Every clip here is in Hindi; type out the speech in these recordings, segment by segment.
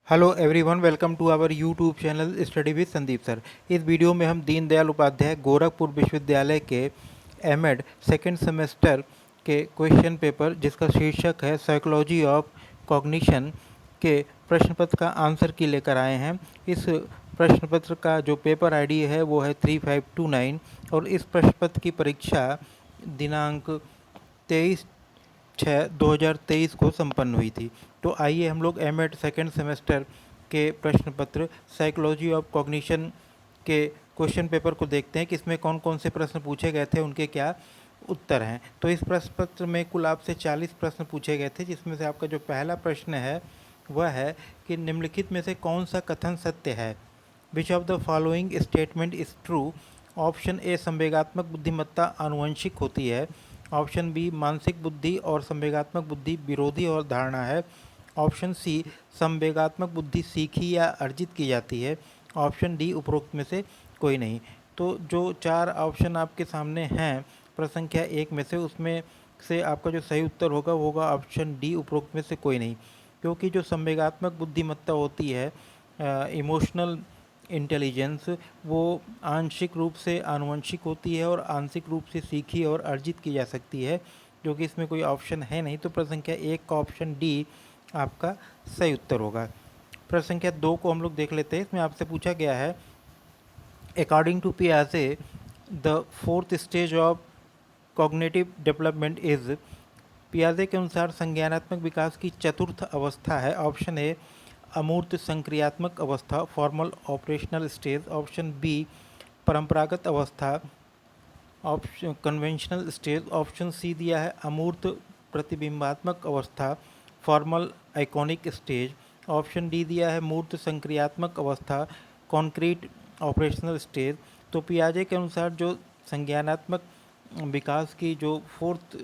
Hello everyone, welcome to our YouTube channel study with Sandeep sir. इस वीडियो में हम दीनदयाल उपाध्याय गोरखपुर विश्वविद्यालय के एमएड सेकेंड सेमेस्टर के क्वेश्चन पेपर, जिसका शीर्षक है साइकोलॉजी ऑफ कॉग्निशन, के प्रश्न पत्र का आंसर की लेकर आए हैं। इस प्रश्न पत्र का जो पेपर आईडी है वो है 3529 और इस प्रश्न पत्र की परीक्षा दिनांक 23/6/2023 को संपन्न हुई थी। तो आइए हम लोग एमएड सेकेंड सेमेस्टर के प्रश्न पत्र साइकोलॉजी ऑफ कॉग्निशन के क्वेश्चन पेपर को देखते हैं कि इसमें कौन कौन से प्रश्न पूछे गए थे, उनके क्या उत्तर हैं। तो इस प्रश्न पत्र में कुल आपसे 40 प्रश्न पूछे गए थे, जिसमें से आपका जो पहला प्रश्न है वह है कि निम्नलिखित में से कौन सा कथन सत्य है। Which of the following statement is true. Option A, संवेगात्मक बुद्धिमत्ता आनुवंशिक होती है। ऑप्शन बी, मानसिक बुद्धि और संवेगात्मक बुद्धि विरोधी और धारणा है। ऑप्शन सी, संवेगात्मक बुद्धि सीखी या अर्जित की जाती है। ऑप्शन डी, उपरोक्त में से कोई नहीं। तो जो चार ऑप्शन आपके सामने हैं प्रश्न संख्या 1 में से, उसमें से आपका जो सही उत्तर होगा वो होगा ऑप्शन डी, उपरोक्त में से कोई नहीं। क्योंकि जो संवेगात्मक बुद्धिमत्ता होती है, इमोशनल इंटेलिजेंस, वो आंशिक रूप से आनुवंशिक होती है और आंशिक रूप से सीखी और अर्जित की जा सकती है, जो कि इसमें कोई ऑप्शन है नहीं। तो प्रश्न संख्या 1 का ऑप्शन डी आपका सही उत्तर होगा। प्रश्न संख्या 2 को हम लोग देख लेते हैं। इसमें आपसे पूछा गया है, अकॉर्डिंग टू पियाजे the fourth stage of cognitive development is. पियाजे के अनुसार संज्ञानात्मक विकास की चतुर्थ अवस्था है। ऑप्शन ए, अमूर्त संक्रियात्मक अवस्था, formal operational stage. Option B, परंपरागत अवस्था, option conventional stage. Option C दिया है अमूर्त प्रतिबिंबात्मक अवस्था, formal iconic stage. Option D दिया है मूर्त संक्रियात्मक अवस्था, कॉन्क्रीट ऑपरेशनल स्टेज। तो पियाजे के अनुसार जो संज्ञानात्मक विकास की जो फोर्थ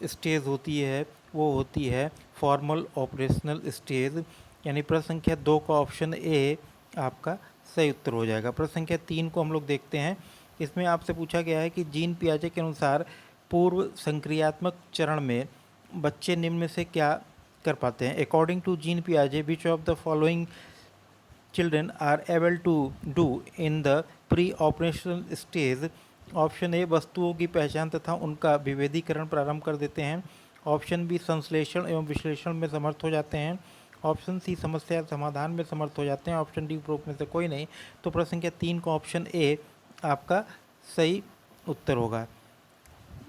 स्टेज होती है वो होती है फॉर्मल ऑपरेशनल स्टेज, यानी प्रश्न संख्या 2 का ऑप्शन ए आपका सही उत्तर हो जाएगा। प्रश्न संख्या 3 को हम लोग देखते हैं। इसमें आपसे पूछा गया है कि जीन पियाजे के अनुसार पूर्व संक्रियात्मक चरण में बच्चे निम्न में से क्या कर पाते हैं। अकॉर्डिंग टू जीन पियाजे, which of the following children are able to do in the pre operational stage. Option A, वस्तुओं की पहचान तथा उनका विभेदीकरण प्रारंभ कर देते हैं। ऑप्शन बी, संश्लेषण एवं विश्लेषण में समर्थ हो जाते हैं। ऑप्शन सी, समस्या समाधान में समर्थ हो जाते हैं। ऑप्शन डी, उपरोक्त में से कोई नहीं। तो प्रश्न संख्या 3 का ऑप्शन ए आपका सही उत्तर होगा।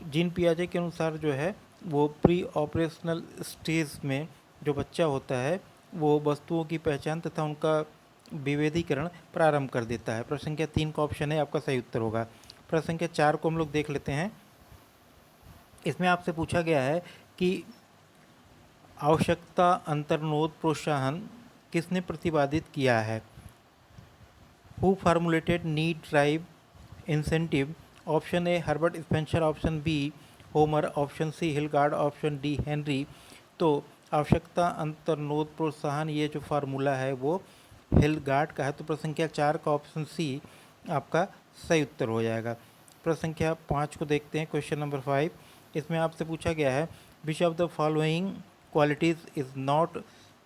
जीन पियाजे के अनुसार जो है वो प्री ऑपरेशनल स्टेज में जो बच्चा होता है वो वस्तुओं की पहचान तथा उनका विभेदीकरण प्रारंभ कर देता है। प्रश्न संख्या 3 का ऑप्शन है आपका सही उत्तर होगा। प्रश्न संख्या 4 को हम लोग देख लेते हैं। इसमें आपसे पूछा गया है कि आवश्यकता अंतर्नोद प्रोत्साहन किसने प्रतिपादित किया है। Who formulated need drive incentive. Option A, Herbert Spencer. Option B, Homer. Option C, Hilgard. Option D, Henry. तो आवश्यकता अंतर्नोद प्रोत्साहन, ये जो फार्मूला है वो हिलगार्ड का है। तो प्रश्न संख्या 4 का ऑप्शन सी आपका सही उत्तर हो जाएगा। प्रश्न संख्या 5 को देखते हैं, क्वेश्चन नंबर 5। इसमें आपसे पूछा गया है, which of the following qualities is not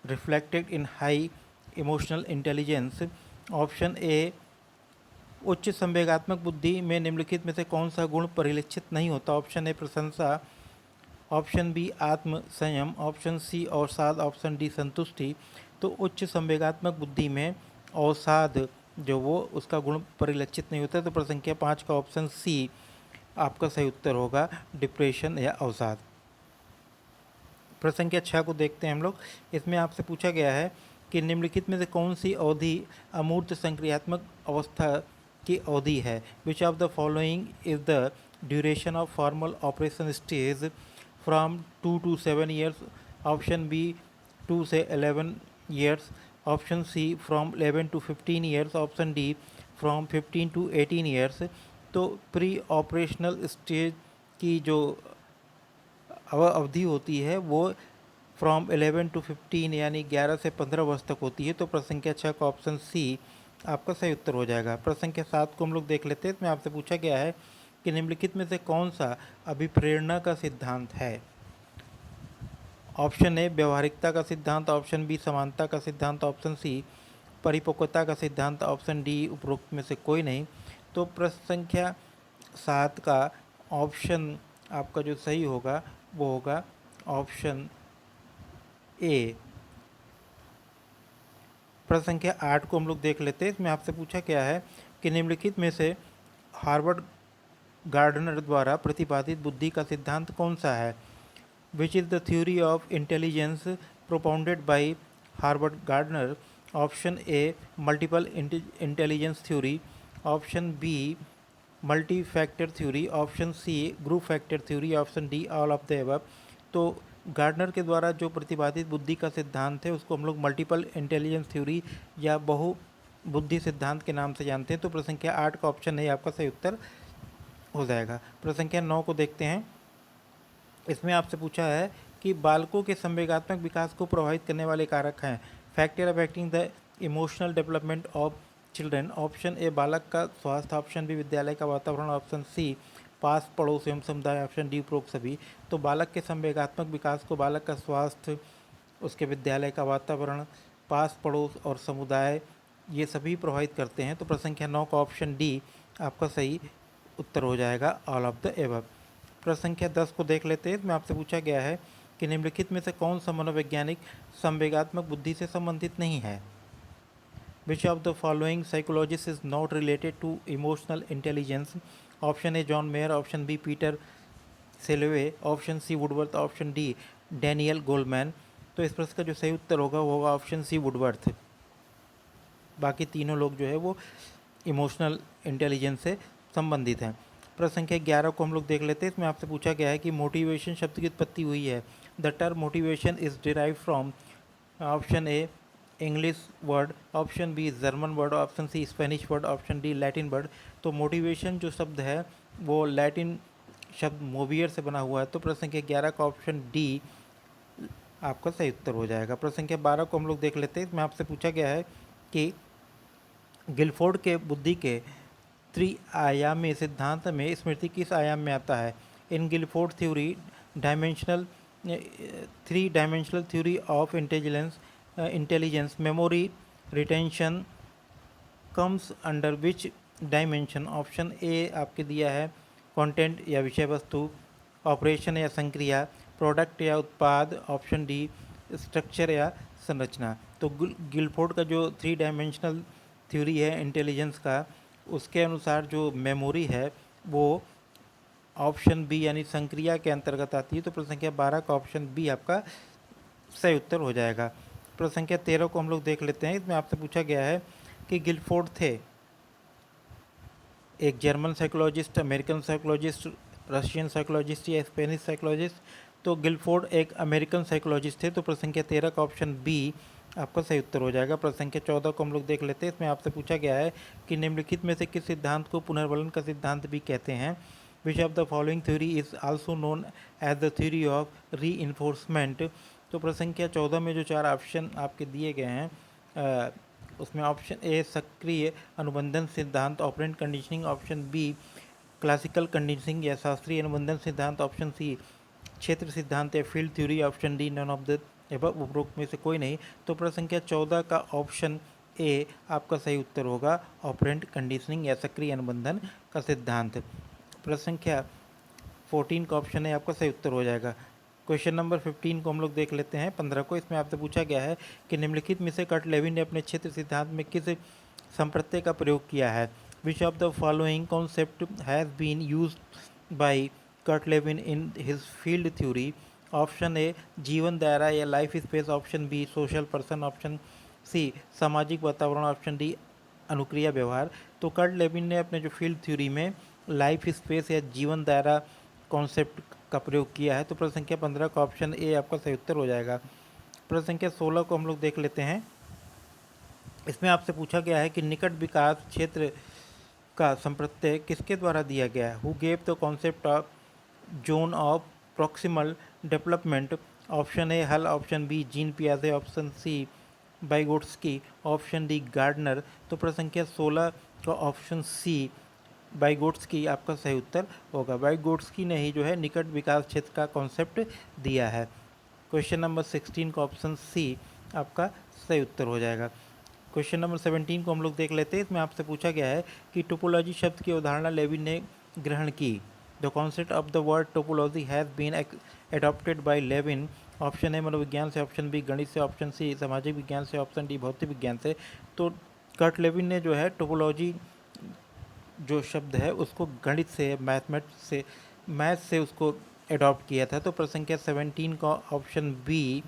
reflected in high emotional intelligence. Option ए, उच्च संवेगात्मक बुद्धि में निम्नलिखित में से कौन सा गुण परिलक्षित नहीं होता। ऑप्शन ए, प्रशंसा। ऑप्शन बी, आत्म संयम। ऑप्शन सी, अवसाद। ऑप्शन डी, संतुष्टि। तो उच्च संवेगात्मक बुद्धि में अवसाद जो वो उसका गुण परिलक्षित नहीं होता। तो प्रश्न संख्या 5 का ऑप्शन सी आपका सही उत्तर होगा, डिप्रेशन या अवसाद। प्रश्न संख्या 6 को देखते हैं हम लोग। इसमें आपसे पूछा गया है कि निम्नलिखित में से कौन सी अवधि अमूर्त संक्रियात्मक अवस्था की अवधि है। Which of the following is the duration of formal operation stage from 2 to 7 years. Option B, 2 से 11 years. Option C, from 11 to 15 years. Option D, from 15 to 18 years. तो प्री ऑपरेशनल स्टेज की जो अवधि होती है वो फ्रॉम 11 to 15 यानी 11 से 15 वर्ष तक होती है। तो प्रश्न संख्या 6 का ऑप्शन सी आपका सही उत्तर हो जाएगा। प्रश्न संख्या 7 को हम लोग देख लेते हैं। इसमें आपसे पूछा गया है कि निम्नलिखित में से कौन सा अभिप्रेरणा का सिद्धांत है। ऑप्शन ए व्यवहारिकता का सिद्धांत, ऑप्शन बी समानता का सिद्धांत, ऑप्शन सी परिपक्वता का सिद्धांत, ऑप्शन डी उपरोक्त में से कोई नहीं। तो प्रश्न संख्या 7 का ऑप्शन आपका जो सही होगा वो होगा ऑप्शन ए। प्रश्न संख्या 8 को हम लोग देख लेते हैं। इसमें आपसे पूछा क्या है कि निम्नलिखित में से हार्वर्ड गार्डनर द्वारा प्रतिपादित बुद्धि का सिद्धांत कौन सा है? Which is the theory of intelligence propounded by Harvard Gardner? Option A multiple intelligence theory, option B multi factor theory, option C group factor theory, option D all of the above. तो गार्डनर के द्वारा जो प्रतिपादित बुद्धि का सिद्धांत है उसको हम लोग मल्टीपल इंटेलिजेंस थ्योरी या बहु बुद्धि सिद्धांत के नाम से जानते हैं। तो प्रश्न संख्या 8 का ऑप्शन ए आपका सही उत्तर हो जाएगा। प्रश्न संख्या 9 को देखते हैं। इसमें आपसे पूछा है कि बालकों के संवेगात्मक विकास को प्रभावित करने वाले कारक हैं। Factor affecting the emotional development of children. Option A बालक का स्वास्थ्य, ऑप्शन बी विद्यालय का वातावरण, ऑप्शन सी पास पड़ोस एवं समुदाय, ऑप्शन डी उपरोक्त सभी। तो बालक के संवेगात्मक विकास को बालक का स्वास्थ्य, उसके विद्यालय का वातावरण, पास पड़ोस और समुदाय ये सभी प्रभावित करते हैं। तो प्रश्न संख्या 9 का ऑप्शन डी आपका सही उत्तर हो जाएगा, ऑल ऑफ द एबव। प्रश्न संख्या 10 को देख लेते हैं। इसमें आपसे पूछा गया है कि निम्नलिखित में से कौन सा मनोवैज्ञानिक संवेगात्मक बुद्धि से संबंधित नहीं है? Which of the following psychologist is not related to emotional intelligence? Option A John Mayer, option B Peter Salovey, option C Woodworth, option D Daniel Goleman. तो इस प्रश्न का जो सही उत्तर होगा वो होगा ऑप्शन सी वुडवर्थ। बाकी तीनों लोग जो है वो इमोशनल इंटेलिजेंस से संबंधित हैं। प्रश्न संख्या 11 को हम लोग देख लेते हैं। इसमें आपसे पूछा गया है कि मोटिवेशन शब्द की उत्पत्ति हुई है। The term motivation is derive from, option A English word, option B German word, option C Spanish word, option D Latin word. तो मोटिवेशन जो शब्द है वो लैटिन शब्द मोवियर से बना हुआ है। तो प्रश्न संख्या 11 का ऑप्शन डी आपका सही उत्तर हो जाएगा। प्रश्न संख्या 12 को हम लोग देख लेते हैं। इसमें आपसे पूछा गया है कि गिलफोर्ड के बुद्धि के त्रिआयामी सिद्धांत में स्मृति किस आयाम में आता है? In Guilford theory dimensional 3 dimensional theory of intelligence memory retention comes under which dimension? Option A आपके दिया है कंटेंट या विषय वस्तु, ऑपरेशन या संक्रिया, प्रोडक्ट या उत्पाद, ऑप्शन डी स्ट्रक्चर या संरचना। तो गिलफोर्ड का जो 3 डायमेंशनल थ्योरी है इंटेलिजेंस का, उसके अनुसार जो मेमोरी है वो ऑप्शन बी यानी संक्रिया के अंतर्गत आती है। तो प्रश्न संख्या 12 का ऑप्शन बी आपका सही उत्तर हो जाएगा। प्रश्न संख्या 13 को हम लोग देख लेते हैं। इसमें आपसे पूछा गया है कि गिलफोर्ड थे एक German psychologist, American psychologist, Russian psychologist या स्पेनिश साइकोलॉजिस्ट? तो गिलफोर्ड एक अमेरिकन साइकोलॉजिस्ट थे। तो प्रश्न संख्या 13 का ऑप्शन बी आपका सही उत्तर हो जाएगा। प्रश्न संख्या 14 को हम लोग देख लेते हैं। इसमें आपसे पूछा गया है कि निम्नलिखित में से किस सिद्धांत को पुनर्वलन का सिद्धांत भी कहते हैं? Which of the following theory is also known as the theory of reinforcement? तो प्रश्न संख्या 14 में जो 4 ऑप्शन आपके दिए गए हैं उसमें ऑप्शन ए सक्रिय अनुबंधन सिद्धांत operant conditioning, option B classical conditioning या शास्त्रीय अनुबंधन सिद्धांत, ऑप्शन सी क्षेत्र सिद्धांत या field theory, option D none of the above उपरोक्त में से कोई नहीं। तो प्रश्न संख्या 14 का ऑप्शन ए आपका सही उत्तर होगा ऑपरेंट कंडीशनिंग या सक्रिय अनुबंधन का सिद्धांत। प्रश्न संख्या 14 का ऑप्शन ए आपका सही उत्तर हो जाएगा। क्वेश्चन नंबर 15 को हम लोग देख लेते हैं 15 को। इसमें आपसे पूछा गया है कि निम्नलिखित में से कर्ट लेविन ने अपने क्षेत्र सिद्धांत में किस संप्रत्यय का प्रयोग किया है? Which of the following concept has been used by Kurt Lewin in his field theory? Option A जीवन दायरा या life space, option B social person, option C सामाजिक वातावरण, ऑप्शन डी अनुक्रिया व्यवहार। तो कर्ट लेविन ने अपने जो फील्ड थ्योरी में लाइफ स्पेस या जीवन दायरा कॉन्सेप्ट का प्रयोग किया है। तो प्रश्न संख्या 15 का ऑप्शन ए आपका सही उत्तर हो जाएगा। प्रश्न संख्या 16 को हम लोग देख लेते हैं। इसमें आपसे पूछा गया है कि निकट विकास क्षेत्र का संप्रत्यय किसके द्वारा दिया गया है? Who gave the concept of zone of proximal development? Option A Hull, option B Jean पियाजे, option C Vygotsky, option D Gardner. तो प्रश्न संख्या 16 का ऑप्शन सी बाइगोट्स्की आपका सही उत्तर होगा। बाइगोट्स्की ने ही जो है निकट विकास क्षेत्र का कॉन्सेप्ट दिया है। क्वेश्चन नंबर 16 का ऑप्शन सी आपका सही उत्तर हो जाएगा। क्वेश्चन नंबर 17 को हम लोग देख लेते हैं। इसमें आपसे पूछा गया है कि टोपोलॉजी शब्द की अवधारणा लेविन ने ग्रहण की। The concept of the word topology has been adopted by Lewin. Option A मनोविज्ञान से, ऑप्शन बी गणित से, ऑप्शन सी सामाजिक विज्ञान से, ऑप्शन डी भौतिक विज्ञान से। तो कर्ट लेविन ने जो है टोपोलॉजी जो शब्द है उसको गणित से, मैथ से उसको एडॉप्ट किया था। तो प्रश्न संख्या 17 का ऑप्शन बी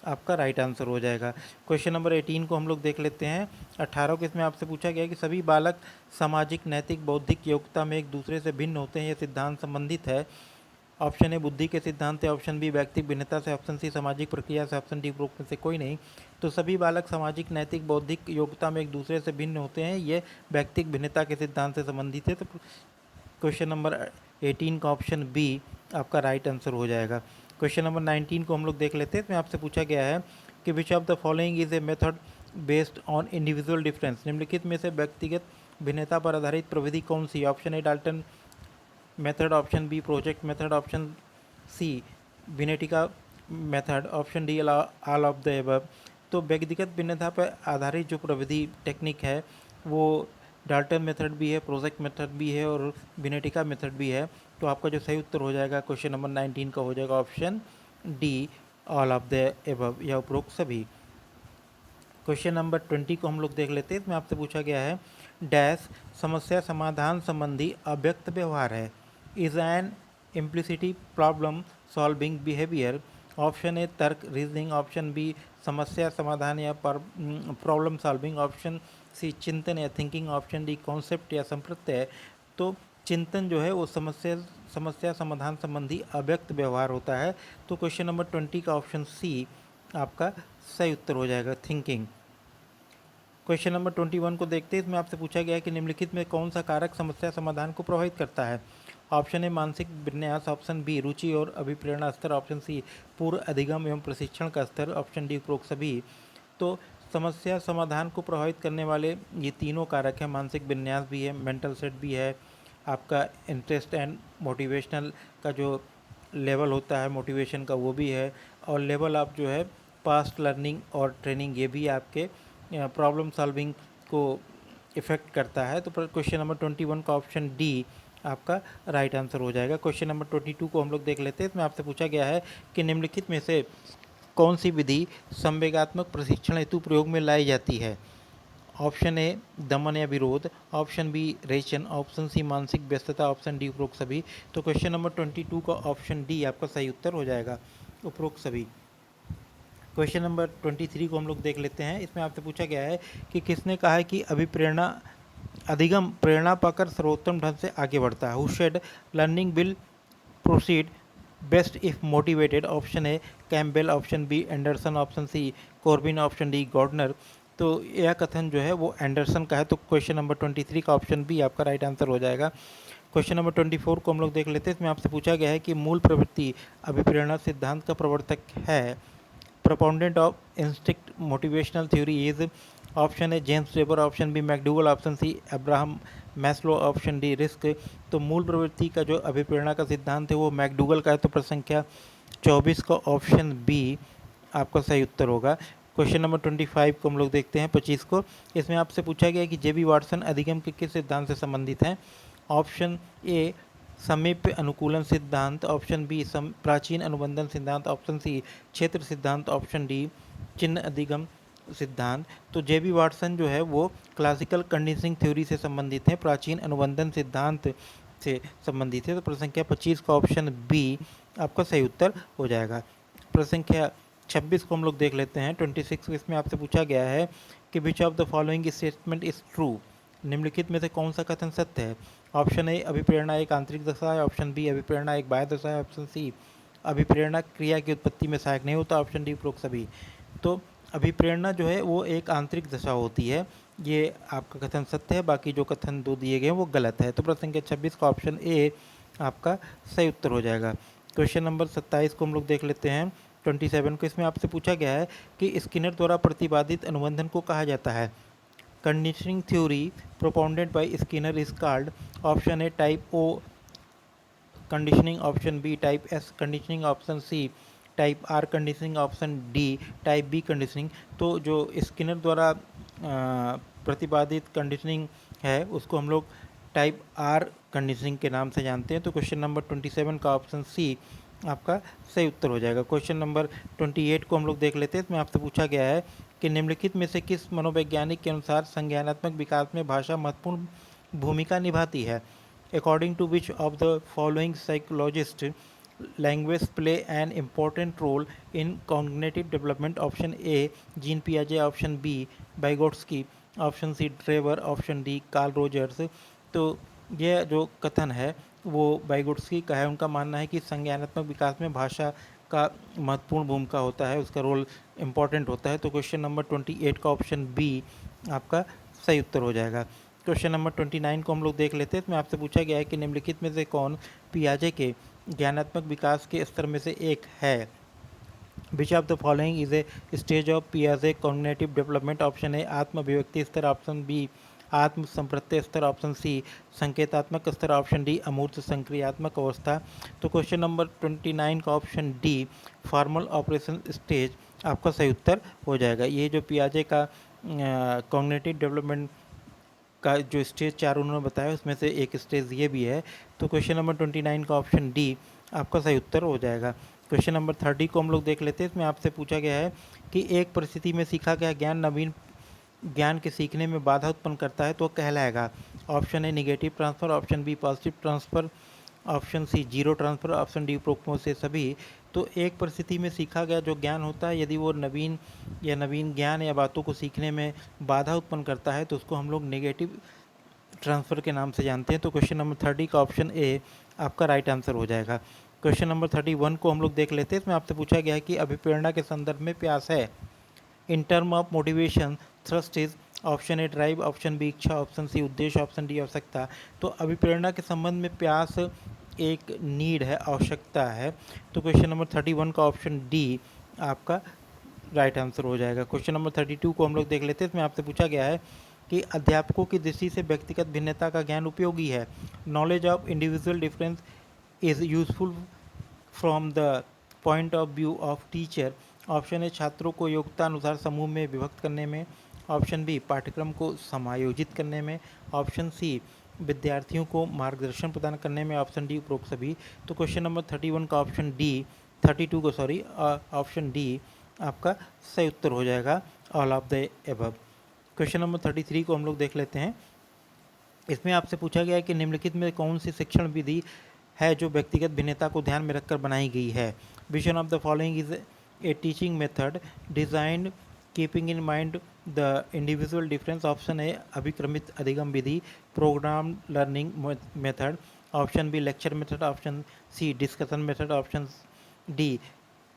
आपका राइट आंसर हो जाएगा। क्वेश्चन नंबर 18 को हम लोग देख लेते हैं। 18 को इसमें आपसे पूछा गया है कि सभी बालक सामाजिक, नैतिक, बौद्धिक योग्यता में एक दूसरे से भिन्न होते हैं, यह सिद्धांत संबंधित है। ऑप्शन ए बुद्धि के सिद्धांत है, ऑप्शन बी व्यक्तिक भिन्नता से, ऑप्शन सी सामाजिक प्रक्रिया से, ऑप्शन डी उपरोक्त में से कोई नहीं। तो सभी बालक सामाजिक, नैतिक, बौद्धिक योग्यता में एक दूसरे से भिन्न होते हैं, ये व्यक्तिक भिन्नता के सिद्धांत से संबंधित है। तो क्वेश्चन नंबर 18 का ऑप्शन बी आपका राइट आंसर हो जाएगा। क्वेश्चन नंबर 19 को हम लोग देख लेते हैं। इसमें आपसे पूछा गया है कि which of the following is a method based on individual difference. निम्नलिखित में से व्यक्तिगत भिन्नता पर आधारित प्रविधि कौन सी? Option A Dalton method, option B project method, option C Winnetka method, option D all of the above. तो व्यक्तिगत भिन्नता पर आधारित जो प्रविधि टेक्निक है वो डाल्टन मेथड भी है, प्रोजेक्ट मेथड भी है और विनेटिका मेथड भी है। तो आपका जो सही उत्तर हो जाएगा क्वेश्चन नंबर 19 का हो जाएगा option D all of the above या उपरोक्त सभी। क्वेश्चन नंबर 20 को हम लोग देख लेते हैं। इसमें आपसे पूछा गया है डैश समस्या समाधान संबंधी अव्यक्त व्यवहार है। Is an implicit problem solving behaviour. Option A तर्क रीजनिंग, ऑप्शन बी समस्या समाधान या प्रॉब्लम सॉल्विंग, ऑप्शन सी चिंतन या थिंकिंग, ऑप्शन डी कॉन्सेप्ट या संप्रत्यय। तो चिंतन जो है वो समस्या समाधान संबंधी अव्यक्त व्यवहार होता है। तो क्वेश्चन नंबर 20 का ऑप्शन सी आपका सही उत्तर हो जाएगा, थिंकिंग। क्वेश्चन नंबर 21 को देखते हैं। इसमें आपसे पूछा गया है कि निम्नलिखित में कौन सा कारक समस्या समाधान को प्रभावित करता है। ऑप्शन ए मानसिक विन्यास, ऑप्शन बी रुचि और अभिप्रेरणा स्तर, ऑप्शन सी पूर्व अधिगम एवं प्रशिक्षण का स्तर, ऑप्शन डी उपरोक्त सभी। तो समस्या समाधान को प्रभावित करने वाले ये तीनों कारक हैं। मानसिक विन्यास भी है, मेंटल सेट भी है, आपका इंटरेस्ट एंड मोटिवेशनल का जो लेवल होता है मोटिवेशन का वो भी है, और लेवल आप जो है पास्ट लर्निंग और ट्रेनिंग ये भी आपके प्रॉब्लम सॉल्विंग को इफ़ेक्ट करता है। तो क्वेश्चन नंबर 21 का ऑप्शन डी आपका राइट आंसर हो जाएगा। क्वेश्चन नंबर 22 को हम लोग देख लेते हैं। इसमें आपसे पूछा गया है कि निम्नलिखित में से कौन सी विधि संवेगात्मक प्रशिक्षण हेतु प्रयोग में लाई जाती है। ऑप्शन ए दमन या विरोध, ऑप्शन बी रेचन, ऑप्शन सी मानसिक व्यस्तता, ऑप्शन डी उपरोक्त सभी। तो क्वेश्चन नंबर 22 का ऑप्शन डी आपका सही उत्तर हो जाएगा, उपरोक्त सभी। क्वेश्चन नंबर 23 को हम लोग देख लेते हैं। इसमें आपसे पूछा गया है कि किसने कहा है कि अभिप्रेरणा अधिगम प्रेरणा पाकर सर्वोत्तम ढंग से आगे बढ़ता है। Who said learning will proceed best if motivated. Option A Campbell, option B Anderson, option C Corbin, option D Gardner. तो यह कथन जो है वो एंडरसन का है। तो क्वेश्चन नंबर 23 का ऑप्शन बी आपका राइट आंसर हो जाएगा। क्वेश्चन नंबर 24 को हम लोग देख लेते हैं। इसमें आपसे पूछा गया है कि मूल प्रवृत्ति अभिप्रेरणा सिद्धांत का प्रवर्तक है। Proponent of instinct motivational theory is. Option A James Weber, option B McDougall, option C Abraham Maslow, option D risk. तो मूल प्रवृत्ति का जो अभिप्रेरणा का सिद्धांत है वो मैकडूगल का है। तो प्रश्न संख्या 24 का ऑप्शन बी आपका सही उत्तर होगा। क्वेश्चन नंबर 25 को हम लोग देखते हैं, 25 को। इसमें आपसे पूछा गया है कि जेबी वाटसन अधिगम के किस सिद्धांत से संबंधित हैं। ऑप्शन ए समीप्य अनुकूलन सिद्धांत, ऑप्शन बी प्राचीन अनुबंधन सिद्धांत, ऑप्शन सी क्षेत्र सिद्धांत, ऑप्शन डी चिन्ह अधिगम सिद्धांत। तो जेबी वाटसन जो है वो क्लासिकल कंडीशनिंग थ्योरी से संबंधित है, प्राचीन अनुबंधन सिद्धांत से संबंधित है। तो प्रश्न संख्या 25 का ऑप्शन बी आपका सही उत्तर हो जाएगा। प्रश्न संख्या 26 को हम लोग देख लेते हैं, 26। इसमें आपसे पूछा गया है कि which of the following statement is true. निम्नलिखित में से कौन सा कथन सत्य है। ऑप्शन ए अभिप्रेरणा एक आंतरिक दशा है, ऑप्शन बी अभिप्रेरणा एक बाह्य दशा है, ऑप्शन सी अभिप्रेरणा क्रिया की उत्पत्ति में सहायक नहीं होता, ऑप्शन डी उपरोक्त सभी। तो अभिप्रेरणा जो है वो एक आंतरिक दशा होती है, ये आपका कथन सत्य है, बाकी जो कथन दो दिए गए हैं वो गलत है। तो प्रश्न संख्या 26 का ऑप्शन ए आपका सही उत्तर हो जाएगा। क्वेश्चन नंबर 27 को हम लोग देख लेते हैं, 27 को। इसमें आपसे पूछा गया है कि स्किनर द्वारा प्रतिपादित अनुबंधन को कहा जाता है। Conditioning theory propounded by Skinner is called. Option A type O conditioning, option B type S conditioning, option C type R conditioning, option D type B conditioning. तो जो स्किनर द्वारा प्रतिपादित कंडीशनिंग है उसको हम लोग टाइप आर कंडीशनिंग के नाम से जानते हैं। तो क्वेश्चन नंबर 27 का ऑप्शन सी आपका सही उत्तर हो जाएगा। क्वेश्चन नंबर 28 को हम लोग देख लेते हैं। इसमें आपसे पूछा गया है कि निम्नलिखित में से किस मनोवैज्ञानिक के अनुसार संज्ञानात्मक विकास में भाषा महत्वपूर्ण भूमिका निभाती है। According to which of the following psychologist language play an important role in cognitive development. Option A Jean पियाजे, option B Vygotsky, option C Trevor, option D Carl Rogers. तो यह जो कथन है वो बाइगोट्स्की का है। उनका मानना है कि संज्ञानात्मक विकास में भाषा का महत्वपूर्ण भूमिका होता है, उसका रोल इम्पॉर्टेंट होता है। तो क्वेश्चन नंबर 28 का ऑप्शन बी आपका सही उत्तर हो जाएगा। क्वेश्चन नंबर 29 को हम लोग देख लेते हैं। इसमें आपसे पूछा गया है कि निम्नलिखित में से कौन पियाजे के ज्ञानात्मक विकास के स्तर में से एक है। Which of the following is a stage of पियाजे कॉग्निटिव डेवलपमेंट। ऑप्शन ए आत्म अभिव्यक्ति स्तर, ऑप्शन बी आत्म संप्रत्यय स्तर, ऑप्शन सी संकेतात्मक स्तर, ऑप्शन डी अमूर्त संक्रियात्मक अवस्था। तो क्वेश्चन नंबर 29 का option D formal operation stage आपका सही उत्तर हो जाएगा। ये जो पियाजे का कॉग्निटिव डेवलपमेंट का जो स्टेज चार उन्होंने बताया उसमें से एक स्टेज ये भी है। तो क्वेश्चन नंबर 29 का ऑप्शन डी आपका सही उत्तर हो जाएगा। क्वेश्चन नंबर 30 को हम लोग देख लेते हैं। इसमें आपसे पूछा गया है कि एक परिस्थिति में सीखा गया ज्ञान नवीन ज्ञान के सीखने में बाधा उत्पन्न करता है तो कहलाएगा। Option A negative transfer, option B positive transfer, option C zero transfer, option D उपरोक्त में से सभी। तो एक परिस्थिति में सीखा गया जो ज्ञान होता है यदि वो नवीन ज्ञान या बातों को सीखने में बाधा उत्पन्न करता है तो उसको हम लोग नेगेटिव ट्रांसफ़र के नाम से जानते हैं। तो क्वेश्चन नंबर 30 का ऑप्शन ए आपका राइट आंसर हो जाएगा। क्वेश्चन नंबर 31 को हम लोग देख लेते हैं। इसमें आपसे पूछा गया है कि अभिप्रेरणा के संदर्भ में प्यास है। In term of motivation thrust is. Option A drive, option B इच्छा, ऑप्शन सी उद्देश्य, ऑप्शन डी आवश्यकता। तो अभिप्रेरणा के संबंध में प्यास एक नीड है, आवश्यकता है। तो क्वेश्चन नंबर 31 का ऑप्शन डी आपका राइट आंसर हो जाएगा। क्वेश्चन नंबर 32 को हम लोग देख लेते हैं। इसमें आपसे पूछा गया है कि अध्यापकों की दृष्टि से व्यक्तिगत भिन्नता का ज्ञान उपयोगी है। Knowledge of individual difference is useful from the point of view of teacher. Option A छात्रों को योग्यता अनुसार समूह में विभक्त करने में, ऑप्शन बी पाठ्यक्रम को समायोजित करने में, ऑप्शन सी विद्यार्थियों को मार्गदर्शन प्रदान करने में, ऑप्शन डी उपरोक्त सभी। तो क्वेश्चन नंबर 31 का ऑप्शन डी 32 को सॉरी ऑप्शन डी आपका सही उत्तर हो जाएगा, all of the above. Question number 33 को हम लोग देख लेते हैं। इसमें आपसे पूछा गया है कि निम्नलिखित में कौन सी शिक्षण विधि है जो व्यक्तिगत भिन्नता को ध्यान में रखकर बनाई गई है। Which one of the following is a teaching method designed keeping in mind the individual difference. Option A अभिक्रमित अधिगम विधि, programme learning method, option B lecture method, option C discussion method, option D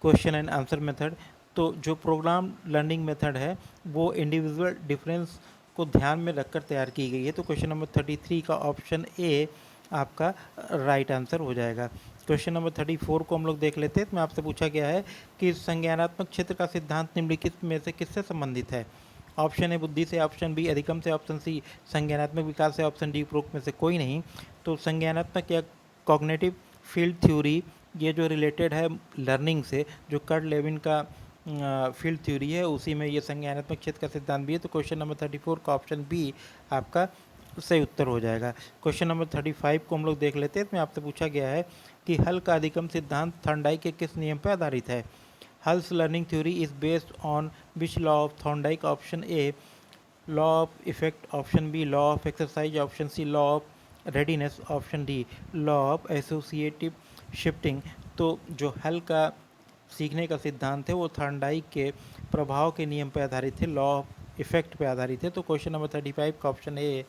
question and answer method. तो जो प्रोग्राम लर्निंग मेथड है वो इंडिविजुअल डिफरेंस को ध्यान में रखकर तैयार की गई है। तो क्वेश्चन नंबर 33 का ऑप्शन ए आपका राइट आंसर हो जाएगा। क्वेश्चन नंबर 34 को हम लोग देख लेते हैं। इसमें आपसे पूछा गया है कि संज्ञानात्मक क्षेत्र का सिद्धांत निम्नलिखित में से किससे संबंधित है। ऑप्शन ए बुद्धि से, ऑप्शन बी अधिगम से, ऑप्शन सी संज्ञानात्मक विकास से, ऑप्शन डी उपरोक्त में से कोई नहीं। तो संज्ञानात्मक या कॉग्निटिव फील्ड थ्योरी ये जो रिलेटेड है लर्निंग से, जो कर्ट लेविन का फील्ड थ्योरी है उसी में ये संज्ञानात्मक क्षेत्र का सिद्धांत भी है। तो क्वेश्चन नंबर 34 का ऑप्शन बी आपका सही उत्तर हो जाएगा। क्वेश्चन नंबर 35 को हम लोग देख लेते हैं। इसमें आपसे पूछा गया है कि हल का अधिगम सिद्धांत थॉर्नडाइक के किस नियम पर आधारित है। Hull's learning theory is based on which law of Thorndike. Option A law of effect, option B law of exercise, option C law of readiness, option D law of associative shifting. तो जो हल का सीखने का सिद्धांत है वो थॉर्नडाइक के प्रभाव के नियम पर आधारित है, लॉ ऑफ इफेक्ट पर आधारित है। तो क्वेश्चन नंबर 35 का ऑप्शन ए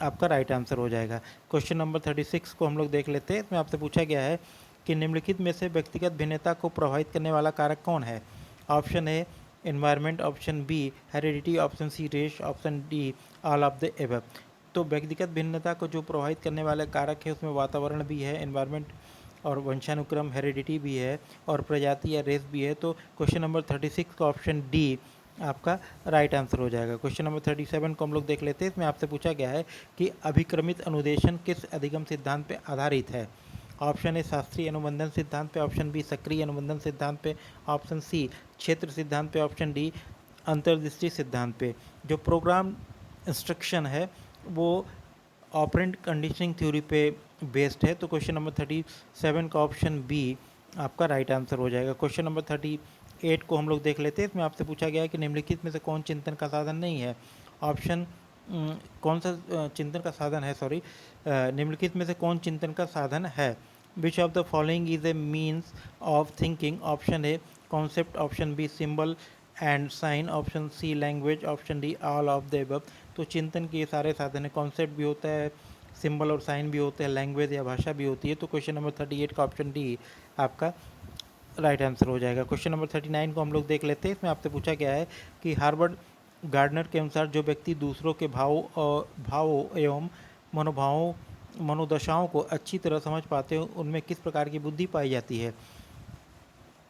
आपका राइट आंसर हो जाएगा। क्वेश्चन नंबर 36 को हम लोग देख लेते हैं। इसमें आपसे पूछा गया है कि निम्नलिखित में से व्यक्तिगत भिन्नता को प्रभावित करने वाला कारक कौन है। Option A environment, option B heredity, option C race, option D all of the above. तो व्यक्तिगत भिन्नता को जो प्रभावित करने वाले कारक है उसमें वातावरण भी है, एनवायरनमेंट और वंशानुक्रम हेरिडिटी भी है, और प्रजाति या रेस भी है। तो क्वेश्चन नंबर 36 का ऑप्शन डी आपका राइट आंसर हो जाएगा। क्वेश्चन नंबर 37 को हम लोग देख लेते हैं। इसमें आपसे पूछा गया है कि अभिक्रमित अनुदेशन किस अधिगम सिद्धांत पर आधारित है। ऑप्शन ए शास्त्रीय अनुबंधन सिद्धांत पे, ऑप्शन बी सक्रिय अनुबंधन सिद्धांत पे, ऑप्शन सी क्षेत्र सिद्धांत पे, ऑप्शन डी अंतर्दृष्टि सिद्धांत पे। जो प्रोग्राम इंस्ट्रक्शन है वो ऑपरेंट कंडीशनिंग थ्योरी पे बेस्ड है। तो क्वेश्चन नंबर 37 का ऑप्शन बी आपका राइट आंसर हो जाएगा। क्वेश्चन नंबर 38 को हम लोग देख लेते हैं। इसमें आपसे पूछा गया है कि निम्नलिखित में से कौन चिंतन का साधन नहीं है। ऑप्शन कौन सा चिंतन का साधन है, सॉरी, निम्नलिखित में से कौन चिंतन का साधन है। Which of the following is a means of thinking. Option A concept, option B symbol and sign, option C language, option D all of the above. तो चिंतन के सारे साधन है, कॉन्सेप्ट भी होता है, सिंबल और साइन भी होते हैं, लैंग्वेज या भाषा भी होती है। तो क्वेश्चन नंबर 38 का ऑप्शन डी आपका राइट आंसर हो जाएगा। क्वेश्चन नंबर 39 को हम लोग देख लेते हैं। इसमें आपसे पूछा गया है कि हार्वर्ड गार्डनर के अनुसार जो व्यक्ति दूसरों के भावों एवं मनोदशाओं को अच्छी तरह समझ पाते हैं उनमें किस प्रकार की बुद्धि पाई जाती है।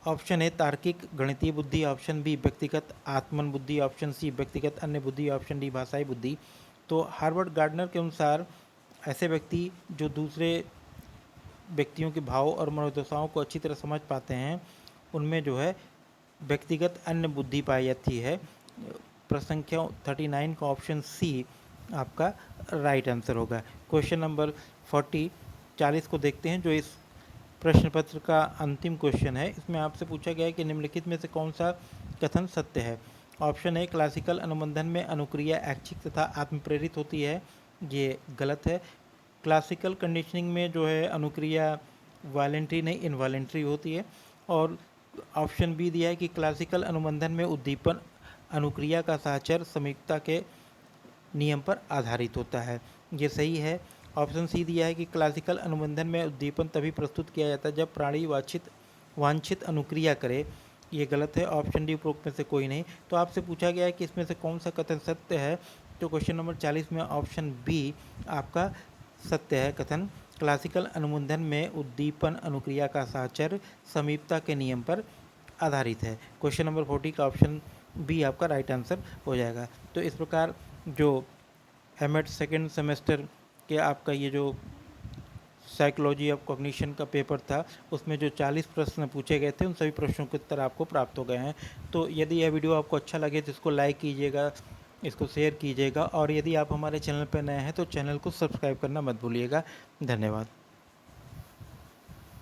ऑप्शन ए तार्किक गणितीय बुद्धि, ऑप्शन बी व्यक्तिगत आत्मन बुद्धि, ऑप्शन सी व्यक्तिगत अन्य बुद्धि, ऑप्शन डी भाषाई बुद्धि। तो हार्वर्ड गार्डनर के अनुसार ऐसे व्यक्ति जो दूसरे व्यक्तियों के भाव और मनोदशाओं को अच्छी तरह समझ पाते हैं उनमें जो है व्यक्तिगत अन्य बुद्धि पाई जाती है। प्रश्न संख्या 39 का ऑप्शन सी आपका राइट आंसर होगा। क्वेश्चन नंबर 40 को देखते हैं, जो इस प्रश्न पत्र का अंतिम क्वेश्चन है। इसमें आपसे पूछा गया है कि निम्नलिखित में से कौन सा कथन सत्य है। ऑप्शन ए क्लासिकल अनुबंधन में अनुक्रिया ऐच्छिक तथा आत्मप्रेरित होती है, ये गलत है। क्लासिकल कंडीशनिंग में जो है अनुक्रिया वॉलेंट्री नहीं इनवॉलेंट्री होती है। और ऑप्शन बी दिया है कि क्लासिकल अनुबंधन में उद्दीपन अनुक्रिया का साहचर्य समीपता के नियम पर आधारित होता है, ये सही है। ऑप्शन सी दिया है कि क्लासिकल अनुबंधन में उद्दीपन तभी प्रस्तुत किया जाता है जब प्राणी वांछित अनुक्रिया करे, ये गलत है। ऑप्शन डी उपरोक्त में से कोई नहीं। तो आपसे पूछा गया है कि इसमें से कौन सा कथन सत्य है। तो क्वेश्चन नंबर 40 में ऑप्शन बी आपका सत्य है कथन। क्लासिकल अनुबंधन में उद्दीपन अनुक्रिया का साहचर्य समीपता के नियम पर आधारित है। क्वेश्चन नंबर 40 का ऑप्शन बी आपका राइट आंसर हो जाएगा। तो इस प्रकार जो एमएड सेकेंड सेमेस्टर के आपका ये जो साइकोलॉजी ऑफ कॉग्निशन का पेपर था उसमें जो 40 प्रश्न पूछे गए थे उन सभी प्रश्नों के उत्तर आपको प्राप्त हो गए हैं। तो यदि यह वीडियो आपको अच्छा लगे तो इसको लाइक कीजिएगा, इसको शेयर कीजिएगा, और यदि आप हमारे चैनल पर नए हैं तो चैनल को सब्सक्राइब करना मत भूलिएगा। धन्यवाद।